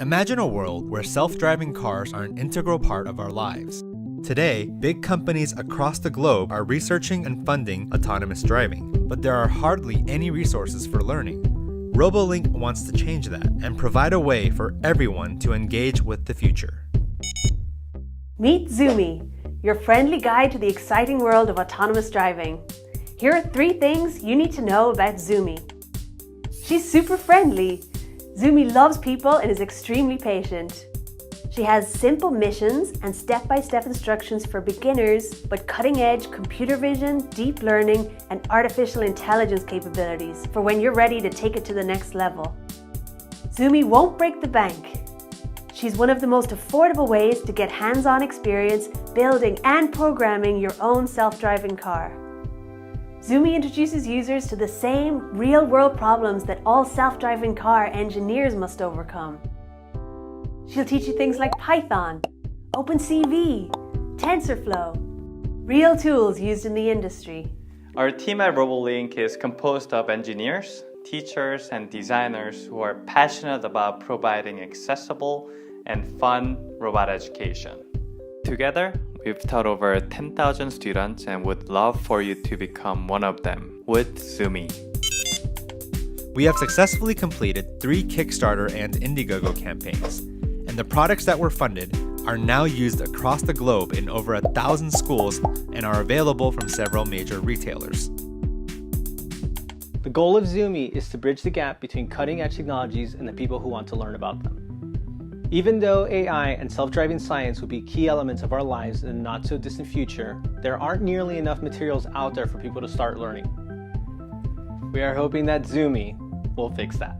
Imagine a world where self-driving cars are an integral part of our lives. Today, big companies across the globe are researching and funding autonomous driving, but there are hardly any resources for learning. RoboLink wants to change that and provide a way for everyone to engage with the future. Meet Zoomy, your friendly guide to the exciting world of autonomous driving. Here are 3 things you need to know about Zoomy. She's super friendly. Zoomy loves people and is extremely patient. She has simple missions and step-by-step instructions for beginners, but cutting-edge computer vision, deep learning, and artificial intelligence capabilities for when you're ready to take it to the next level. Zoomy won't break the bank. She's one of the most affordable ways to get hands-on experience building and programming your own self-driving car. Zoomy introduces users to the same real-world problems that all self-driving car engineers must overcome. She'll teach you things like Python, OpenCV, TensorFlow, real tools used in the industry. Our team at RoboLink is composed of engineers, teachers, and designers who are passionate about providing accessible and fun robot education. Together, we've taught over 10,000 students and would love for you to become one of them with Zoomy. We have successfully completed 3 Kickstarter and Indiegogo campaigns, and the products that were funded are now used across the globe in over 1,000 schools and are available from several major retailers. The goal of Zoomy is to bridge the gap between cutting-edge technologies and the people who want to learn about them. Even though AI and self-driving science will be key elements of our lives in the not-so-distant future, there aren't nearly enough materials out there for people to start learning. We are hoping that Zoomy will fix that.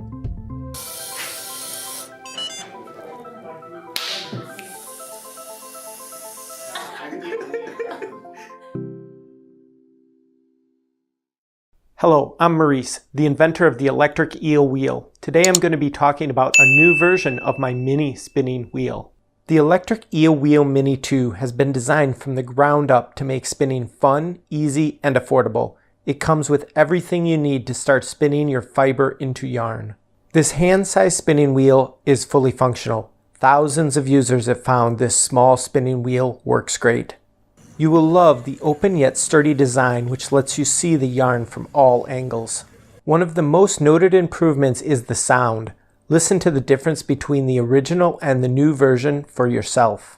Hello, I'm Maurice, the inventor of the electric eel wheel. Today I'm going to be talking about a new version of my mini spinning wheel. The electric eel wheel Mini 2 has been designed from the ground up to make spinning fun, easy, and affordable. It comes with everything you need to start spinning your fiber into yarn. This hand-sized spinning wheel is fully functional. Thousands of users have found this small spinning wheel works great. You will love the open yet sturdy design, which lets you see the yarn from all angles. One of the most noted improvements is the sound. Listen to the difference between the original and the new version for yourself.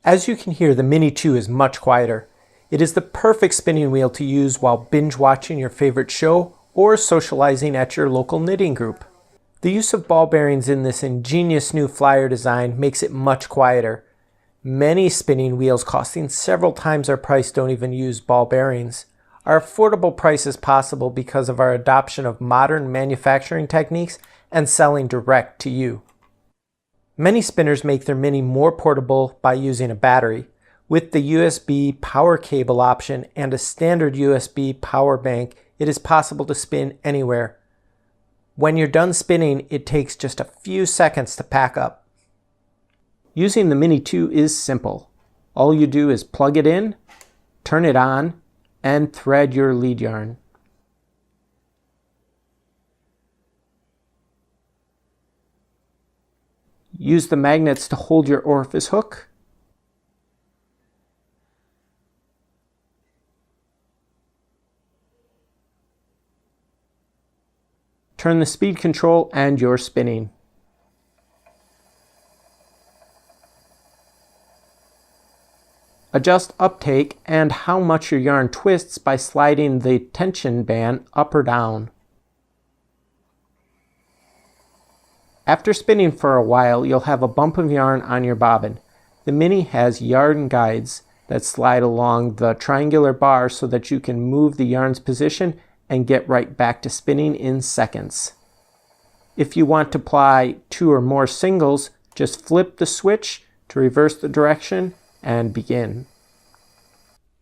As you can hear, the Mini 2 is much quieter. It is the perfect spinning wheel to use while binge watching your favorite show or socializing at your local knitting group. The use of ball bearings in this ingenious new flyer design makes it much quieter. Many spinning wheels costing several times our price don't even use ball bearings. Our affordable price is possible because of our adoption of modern manufacturing techniques and selling direct to you. Many spinners make their Mini more portable by using a battery. With the USB power cable option and a standard USB power bank, it is possible to spin anywhere. When you're done spinning, it takes just a few seconds to pack up. Using the Mini 2 is simple. All you do is plug it in, turn it on, and thread your lead yarn. Use the magnets to hold your orifice hook. Turn the speed control and you're spinning. Adjust uptake and how much your yarn twists by sliding the tension band up or down. After spinning for a while, you'll have a bump of yarn on your bobbin. The Mini has yarn guides that slide along the triangular bar so that you can move the yarn's position and get right back to spinning in seconds. If you want to apply 2 or more singles, just flip the switch to reverse the direction and begin.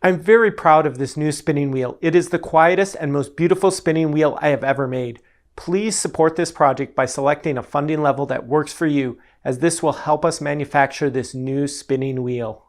I'm very proud of this new spinning wheel. It is the quietest and most beautiful spinning wheel I have ever made. Please support this project by selecting a funding level that works for you, as this will help us manufacture this new spinning wheel.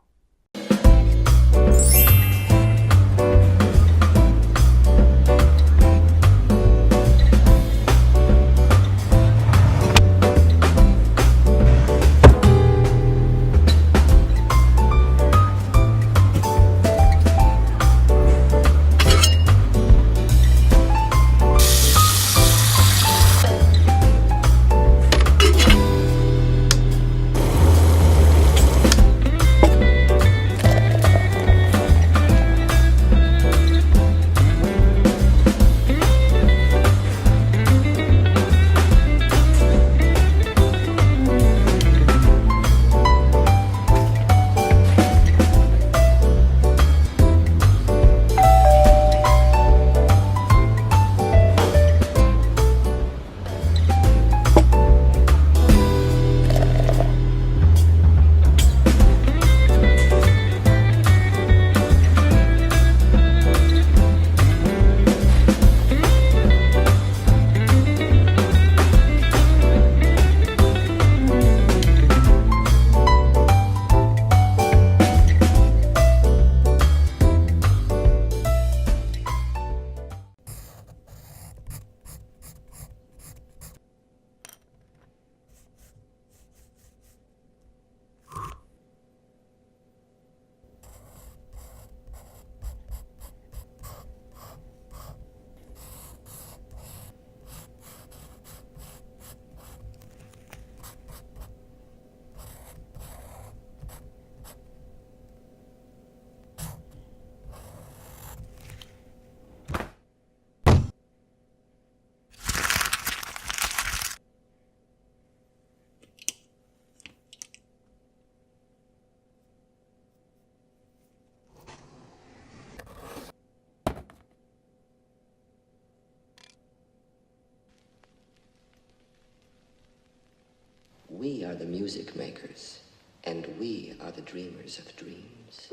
We are the music makers, and we are the dreamers of dreams.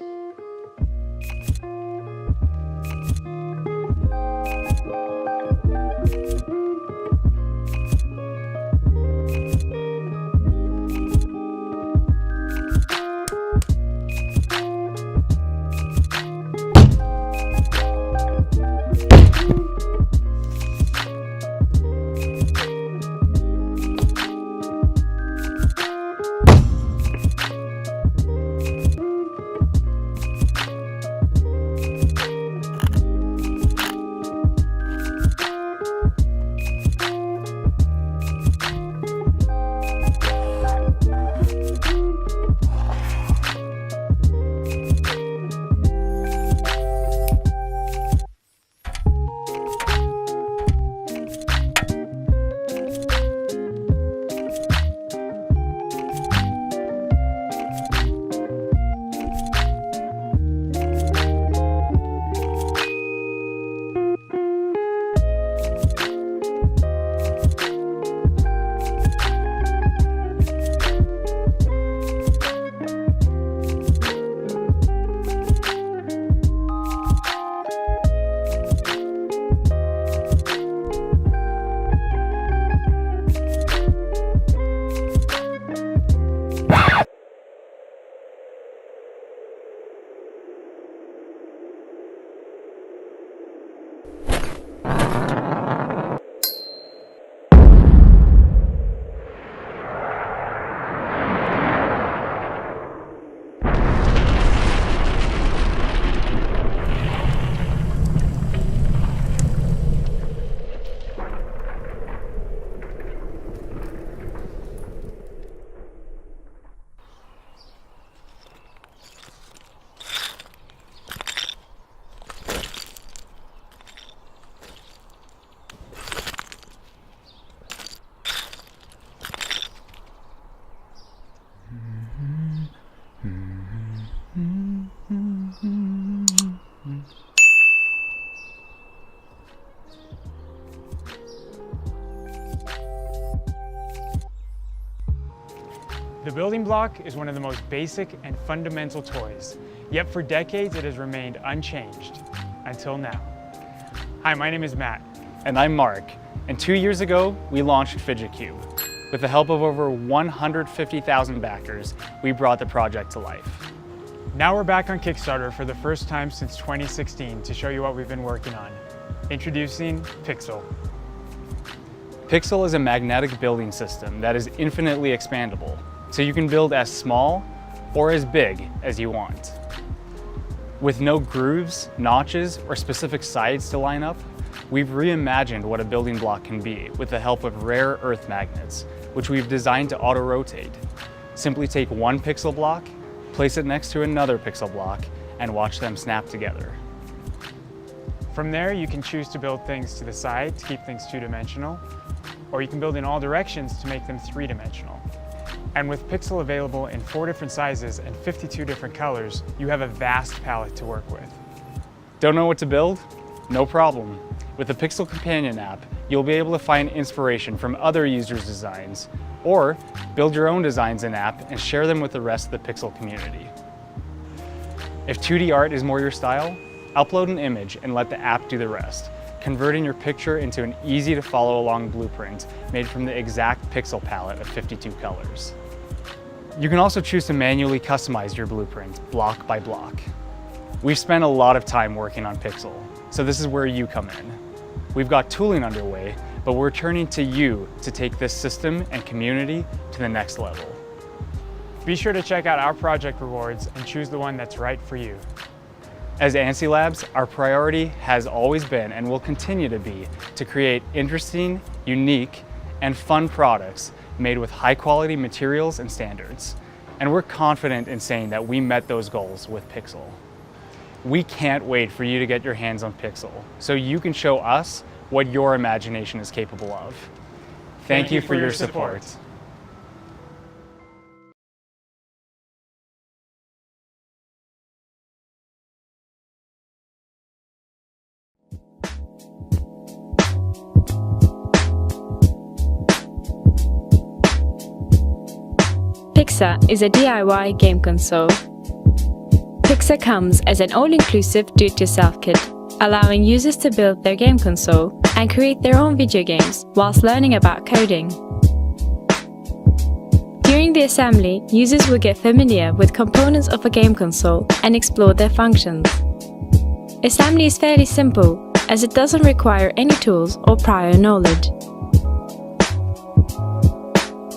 The building block is one of the most basic and fundamental toys, yet for decades it has remained unchanged, until now. Hi, my name is Matt. And I'm Mark, And 2 years ago, we launched FIXits. With the help of over 150,000 backers, we brought the project to life. Now we're back on Kickstarter for the first time since 2016 to show you what we've been working on. Introducing Pixl. Pixl is a magnetic building system that is infinitely expandable, so you can build as small or as big as you want. With no grooves, notches, or specific sides to line up, we've reimagined what a building block can be with the help of rare earth magnets, which we've designed to auto-rotate. Simply take one pixel block, place it next to another pixel block, and watch them snap together. From there, you can choose to build things to the side to keep things two-dimensional, or you can build in all directions to make them three-dimensional. And with Pixl available in 4 different sizes and 52 different colors, you have a vast palette to work with. Don't know what to build? No problem. With the Pixl Companion app, you'll be able to find inspiration from other users' designs, or build your own designs in-app and share them with the rest of the Pixl community. If 2D art is more your style, upload an image and let the app do the rest, converting your picture into an easy-to-follow-along blueprint made from the exact pixel palette of 52 colors. You can also choose to manually customize your blueprint, block by block. We've spent a lot of time working on Pixl, so this is where you come in. We've got tooling underway, but we're turning to you to take this system and community to the next level. Be sure to check out our project rewards and choose the one that's right for you. As ANSI Labs, our priority has always been and will continue to be to create interesting, unique, and fun products made with high-quality materials and standards. And we're confident in saying that we met those goals with Pixl. We can't wait for you to get your hands on Pixl so you can show us what your imagination is capable of. Thank you for your support. Pixxa is a DIY game console. Pixxa comes as an all-inclusive do-it-yourself kit, allowing users to build their game console and create their own video games whilst learning about coding. During the assembly, users will get familiar with components of a game console and explore their functions. Assembly is fairly simple, as it doesn't require any tools or prior knowledge.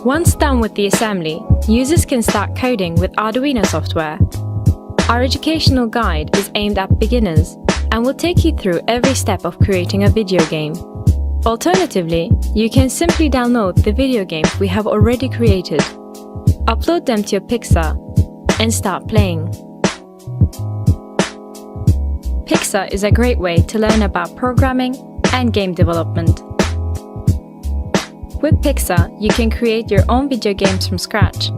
Once done with the assembly, users can start coding with Arduino software. Our educational guide is aimed at beginners and will take you through every step of creating a video game. Alternatively, you can simply download the video games we have already created, upload them to your Pixxa, and start playing. Pixxa is a great way to learn about programming and game development. With Pixxa, you can create your own video games from scratch,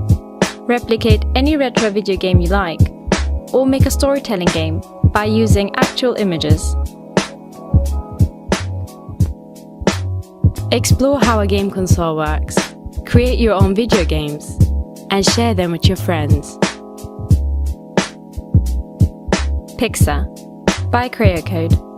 replicate any retro video game you like, or make a storytelling game by using actual images. Explore how a game console works, create your own video games, and share them with your friends. Pixxa by Creocode.